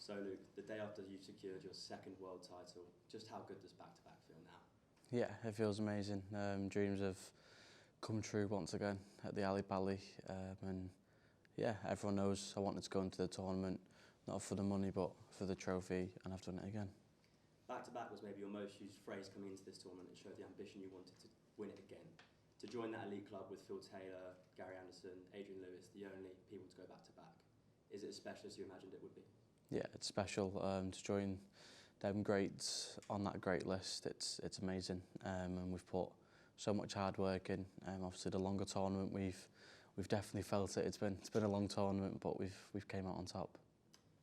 So Luke, the day after you've secured your second world title, just how good does back-to-back feel now? Yeah, it feels amazing. Dreams have come true once again at the Ali Pali, and yeah, everyone knows I wanted to go into the tournament, not for the money but for the trophy, and I've done it again. Back-to-back was maybe your most used phrase coming into this tournament. It showed the ambition you wanted to win it again. To join that elite club with Phil Taylor, Gary Anderson, Adrian Lewis, the only people to go back-to-back, is it as special as you imagined it would be? Yeah, it's special to join them greats on that great list. It's amazing, and we've put so much hard work in. Obviously, the longer tournament, we've definitely felt it. It's been a long tournament, but we've came out on top.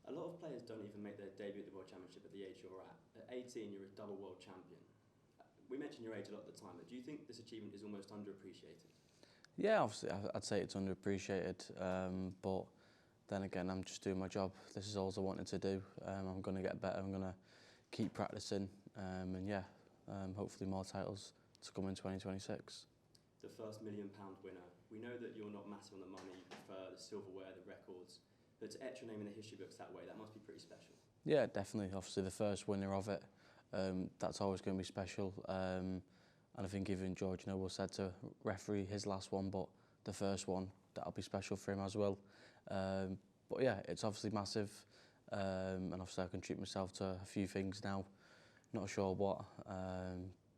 A lot of players don't even make their debut at the World Championship at the age you're at. At 18, you're a double world champion. We mention your age a lot at the time, but do you think this achievement is almost underappreciated? Yeah, obviously, I'd say it's underappreciated, but then again, I'm just doing my job. This is all I wanted to do. I'm going to get better. I'm going to keep practicing, and yeah, hopefully more titles to come in 2026. The first £1 million winner. We know that you're not massive on the money. You prefer the silverware, the records. But to etch your name in the history books that way, that must be pretty special. Yeah, definitely. Obviously, the first winner of it, that's always going to be special. And I think even George Noble said to referee his last one, but the first one, that'll be special for him as well. But yeah, it's obviously massive. And obviously I can treat myself to a few things now. Not sure what,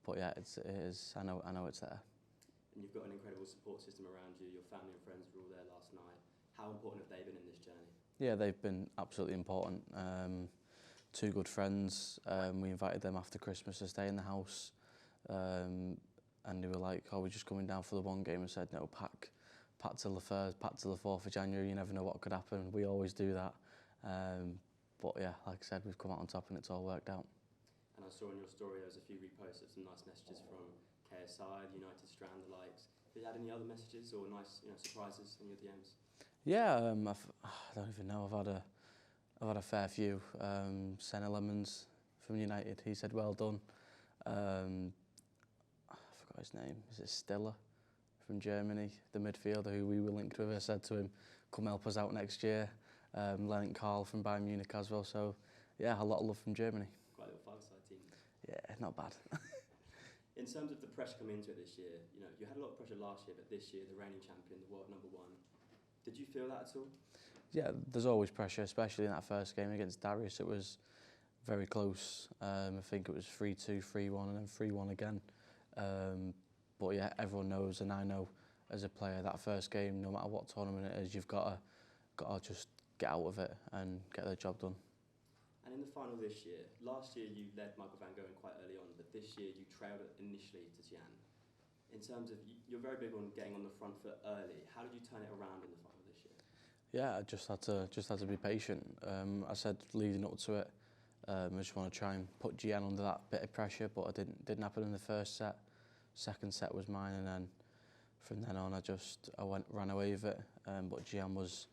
but yeah, it is. I know it's there. And you've got an incredible support system around you. Your family and friends were all there last night. How important have they been in this journey? Yeah, they've been absolutely important. Two good friends. We invited them after Christmas to stay in the house, and they were like, "Oh, we're just coming down for the one game." And said, "No, pack till the 3rd, pack till the 4th of January. You never know what could happen." We always do that. But yeah, like I said, we've come out on top and it's all worked out. And I saw in your story there was a few reposts of some nice messages from KSI, the United Strand, the likes. Have you had any other messages or nice, surprises in your DMs? Yeah, I don't even know. I've had a fair few. Senna Lemons from United. He said, "Well done." I forgot his name. Is it Stiller from Germany, the midfielder who we were linked with? I said to him, "Come help us out next year." Lennart Karl from Bayern Munich as well. So yeah, a lot of love from Germany. Quite a little five-side team. Yeah, not bad. In terms of the pressure coming into it this year, you had a lot of pressure last year, but this year, the reigning champion, the world #1, did you feel that at all? Yeah, there's always pressure, especially in that first game against Darius. It was very close. I think it was 3-2, 3-1 and then 3-1 again. But yeah, everyone knows, and I know as a player, that first game, no matter what tournament it is, you've got to just get out of it and get the job done. And in the final this year, last year you led Michael van Gerwen quite early on, but this year you trailed it initially to Jan. In terms of, you're very big on getting on the front foot early. How did you turn it around in the final this year? Yeah, I just had to be patient. I said leading up to it, I just want to try and put Gian under that bit of pressure, but it didn't happen in the first set. Second set was mine, and then from then on I ran away with it. But Gian was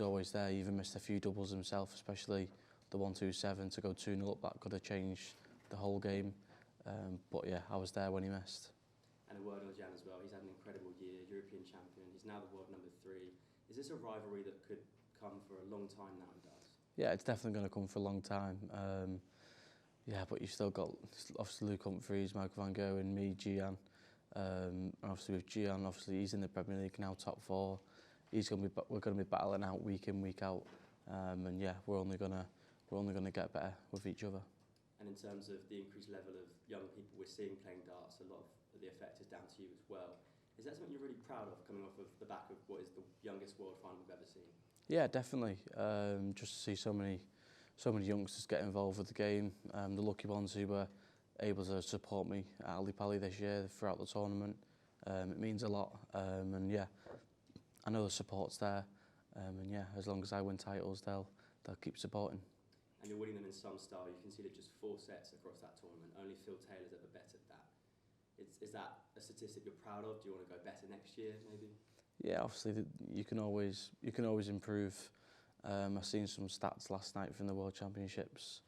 always there. He even missed a few doubles himself, especially the 1-2-7 to go 2-0 up. That could have changed the whole game. But yeah, I was there when he missed. And a word on Jan as well. He's had an incredible year, European champion. He's now the world #3. Is this a rivalry that could come for a long time now and does? Yeah, it's definitely going to come for a long time. Yeah, but you've still got obviously Luke Humphries, Michael van Gerwen, me, Gian. And obviously with Gian, obviously he's in the Premier League now, top 4. We're going to be battling out week in, week out. And yeah, we're only going to get better with each other. And in terms of the increased level of young people we're seeing playing darts, a lot of the effect is down to you as well. Is that something you're really proud of, coming off of the back of what is the youngest world final we've ever seen? Yeah, definitely. Just to see so many youngsters get involved with the game. The lucky ones who were able to support me at Ali Pali this year throughout the tournament. It means a lot. And yeah, I know the support's there. And yeah, as long as I win titles, they'll keep supporting. And you're winning them in some style. You conceded just 4 sets across that tournament. Only Phil Taylor's ever bettered that. Is that a statistic you're proud of? Do you want to go better next year, maybe? Yeah, obviously you can always improve. I've seen some stats last night from the World Championships.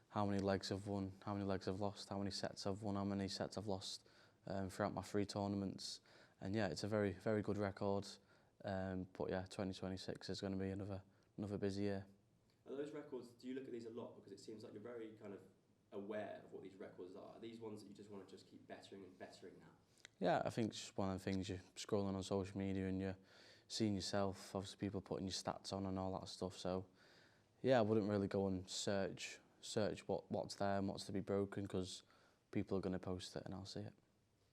How many legs I've won, how many legs I've lost, how many sets I've won, how many sets I've lost throughout my 3 tournaments. And yeah, it's a very, very good record. But yeah, 2026 is going to be another busy year. Are those records, do you look at these a lot? Because it seems like you're very kind of aware of what these records are. Are these ones that you just want to just keep bettering and bettering now? Yeah, I think it's just one of the things you're scrolling on social media and you're seeing yourself, obviously people putting your stats on and all that stuff. So yeah, I wouldn't really go and search what's there and what's to be broken, because people are going to post it and I'll see it.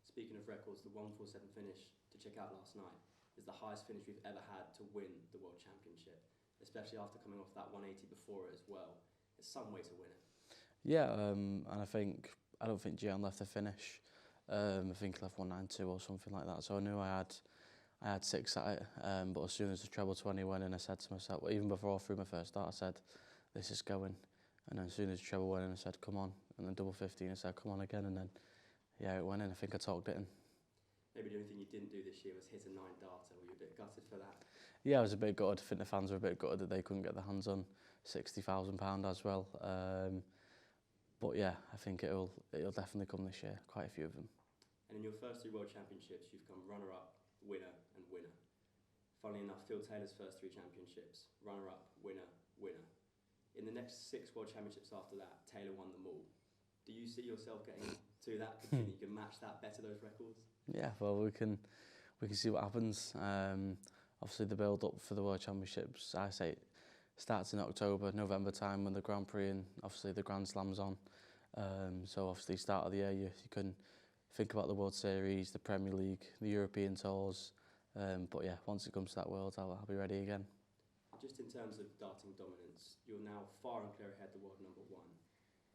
Speaking of records, the 147 finish to check out last night is the highest finish we've ever had to win the World Championship, especially after coming off that 180 before it as well. It's some way to win it. Yeah, and I don't think Gian left the finish. I think he left 192 or something like that. So I knew I had 6 at it. But as soon as the treble 20 went in, I said to myself, well, even before I threw my first start, I said, this is going. And then as soon as the treble went in, I said, come on. And then double 15, I said, come on again. And then, yeah, it went in. I think I talked it in. Maybe the only thing you didn't do this year was hit a 9 darter. Were you a bit gutted for that? Yeah, I was a bit gutted. I think the fans were a bit gutted that they couldn't get their hands on £60,000 as well. But yeah, I think it'll definitely come this year, quite a few of them. And in your first 3 World Championships, you've come runner-up, winner and winner. Funnily enough, Phil Taylor's first 3 championships, runner-up, winner, winner. In the next 6 World Championships after that, Taylor won them all. Do you see yourself getting to that? Do you think you can match that, better those records? Yeah, well, we can see what happens. Obviously, the build-up for the World Championships, I say, starts in October, November time when the Grand Prix and obviously the Grand Slam's on. So obviously, start of the year, you can think about the World Series, the Premier League, the European tours. But yeah, once it comes to that World, I'll be ready again. Just in terms of darting dominance, you're now far and clear ahead the world #1.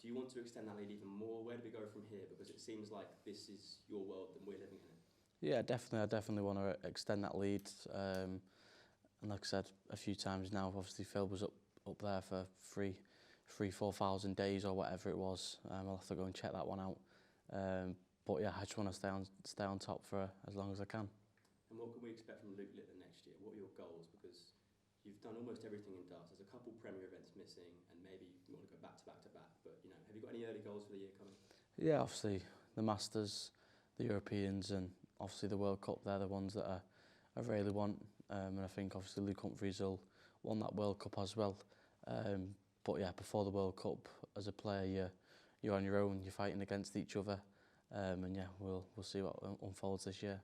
Do you want to extend that lead even more? Where do we go from here? Because it seems like this is your world and we're living in it. Yeah, definitely. I definitely want to extend that lead. And like I said a few times now, obviously Phil was up there for 4,000 days or whatever it was. I'll have to go and check that one out. But yeah, I just want to stay on top for as long as I can. And what can we expect from Luke Littler next year? What are your goals? Because you've done almost everything in darts. There's a couple Premier events missing, and maybe you want to go back to back to back. But you know, have you got any early goals for the year coming? Yeah, obviously the Masters, the Europeans, and obviously the World Cup. They're the ones that I really want. And I think obviously Luke Humphries will won that World Cup as well. But yeah, before the World Cup, as a player, you're on your own. You're fighting against each other. And yeah, we'll see what unfolds this year.